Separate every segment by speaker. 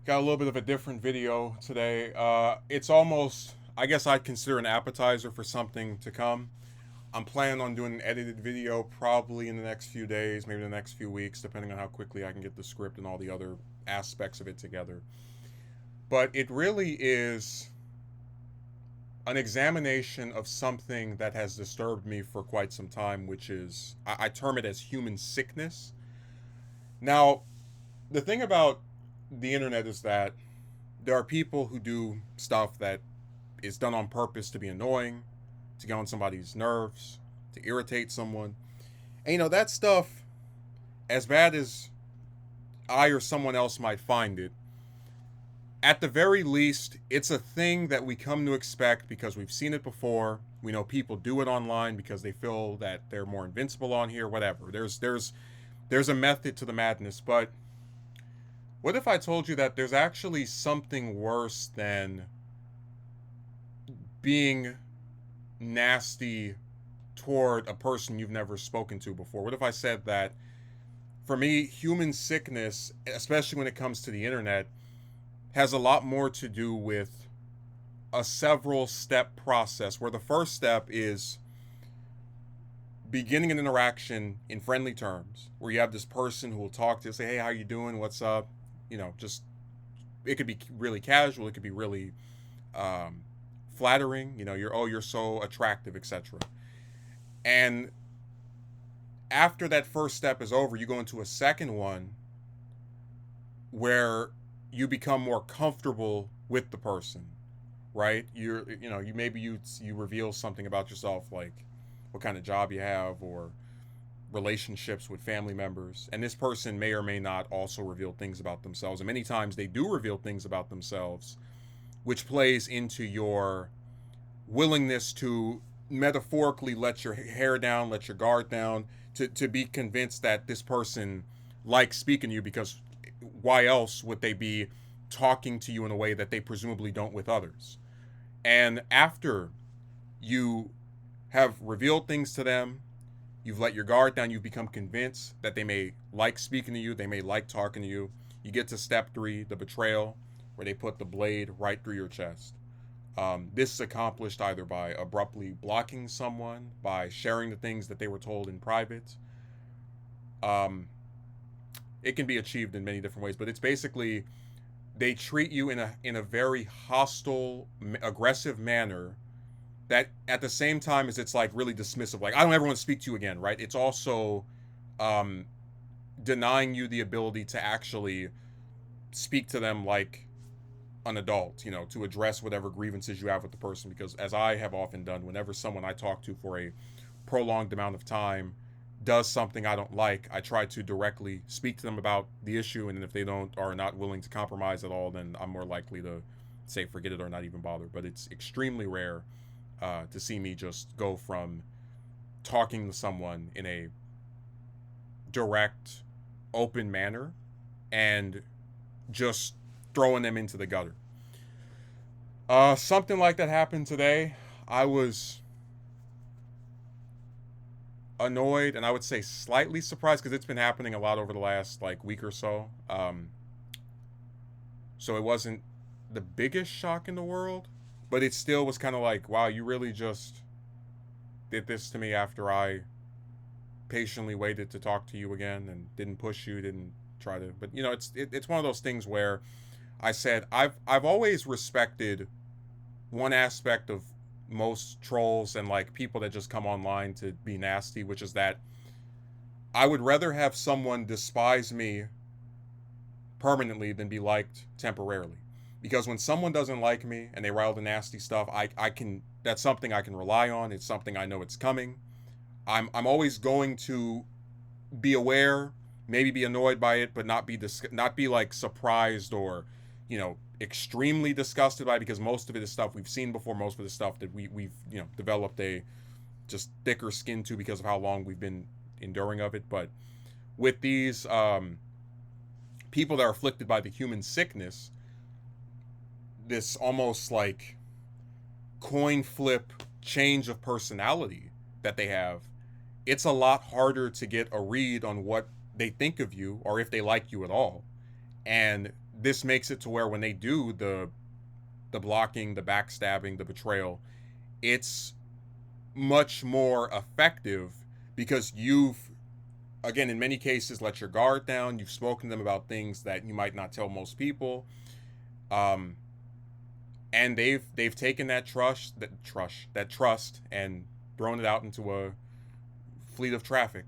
Speaker 1: Got a little bit of a different video today. It's almost, I guess I'd consider an appetizer for something to come. I'm planning on doing an edited video probably in the next few days, maybe the next few weeks, depending on how quickly I can get the script and all the other aspects of it together. But it really is an examination of something that has disturbed me for quite some time, which is, I term it as human sickness. Now, the thing about the internet is that there are people who do stuff that is done on purpose to be annoying, to get on somebody's nerves, to irritate someone. And that stuff, as bad as I or someone else might find it, at the very least, it's a thing that we come to expect because we've seen it before. We know people do it online because they feel that they're more invincible on here, whatever. There's a method to the madness, but what if I told you that there's actually something worse than being nasty toward a person you've never spoken to before? What if I said that for me, human sickness, especially when it comes to the internet, has a lot more to do with a several step process where the first step is beginning an interaction in friendly terms where you have this person who will talk to you, say, hey, how you doing, what's up, just it could be really casual, it could be really um, flattering, you're so attractive, etc. And after that first step is over, you go into a second one where you become more comfortable with the person, right? You maybe you reveal something about yourself, like what kind of job you have or relationships with family members, and this person may or may not also reveal things about themselves, and many times they do reveal things about themselves, which plays into your willingness to metaphorically let your hair down, let your guard down, to be convinced that this person likes speaking to you, because why else would they be talking to you in a way that they presumably don't with others? And after you have revealed things to them, you've let your guard down, you've become convinced that they may like speaking to you, they may like talking to you. You get to step three, the betrayal, where they put the blade right through your chest. This is accomplished either by abruptly blocking someone, by sharing the things that they were told in private. Um, it can be achieved in many different ways, but it's basically they treat you in a very hostile, aggressive manner that at the same time as it's like really dismissive, like I don't ever want to speak to you again, right? It's also um, denying you the ability to actually speak to them like an adult, to address whatever grievances you have with the person. Because as I have often done, whenever someone I talk to for a prolonged amount of time does something I don't like, I try to directly speak to them about the issue, and if they don't are not willing to compromise at all, then I'm more likely to say forget it or not even bother. But it's extremely rare to see me just go from talking to someone in a direct, open manner and just throwing them into the gutter. Something like that happened today. I was annoyed and I would say slightly surprised because it's been happening a lot over the last like week or so. So it wasn't the biggest shock in the world, but it still was kind of like, wow, you really just did this to me after I patiently waited to talk to you again and didn't push you, didn't try to. But it's one of those things where I said I've always respected one aspect of most trolls and like people that just come online to be nasty, which is that I would rather have someone despise me permanently than be liked temporarily. Because when someone doesn't like me and they write the nasty stuff, I can that's something I can rely on. It's something I know it's coming. I'm always going to be aware, maybe be annoyed by it, but not be like surprised or extremely disgusted by it, because most of it is stuff we've seen before. Most of it is stuff that we've developed a just thicker skin to because of how long we've been enduring of it. But with these people that are afflicted by the human sickness, this almost like coin flip change of personality that they have, it's a lot harder to get a read on what they think of you or if they like you at all. And this makes it to where when they do the blocking, the backstabbing, the betrayal, it's much more effective because you've, again, in many cases, let your guard down. You've spoken to them about things that you might not tell most people, um, and they've taken that trust and thrown it out into a fleet of traffic,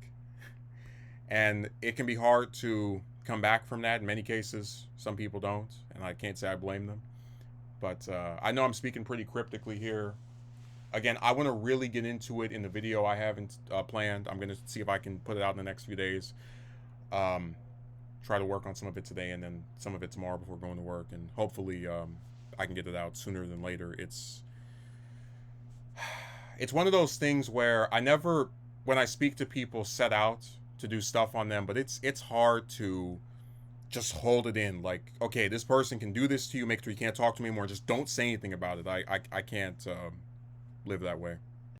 Speaker 1: and it can be hard to come back from that. In many cases, some people don't, and I can't say I blame them. But I know I'm speaking pretty cryptically here. Again, I want to really get into it in the video I haven't planned. I'm going to see if I can put it out in the next few days. Um, Try to work on some of it today and then some of it tomorrow before going to work. And hopefully I can get it out sooner than later. It's one of those things where I never, when I speak to people, set out to do stuff on them, but it's hard to just hold it in. Like, okay, this person can do this to you, make sure you can't talk to me anymore. Just don't say anything about it. I can't live that way.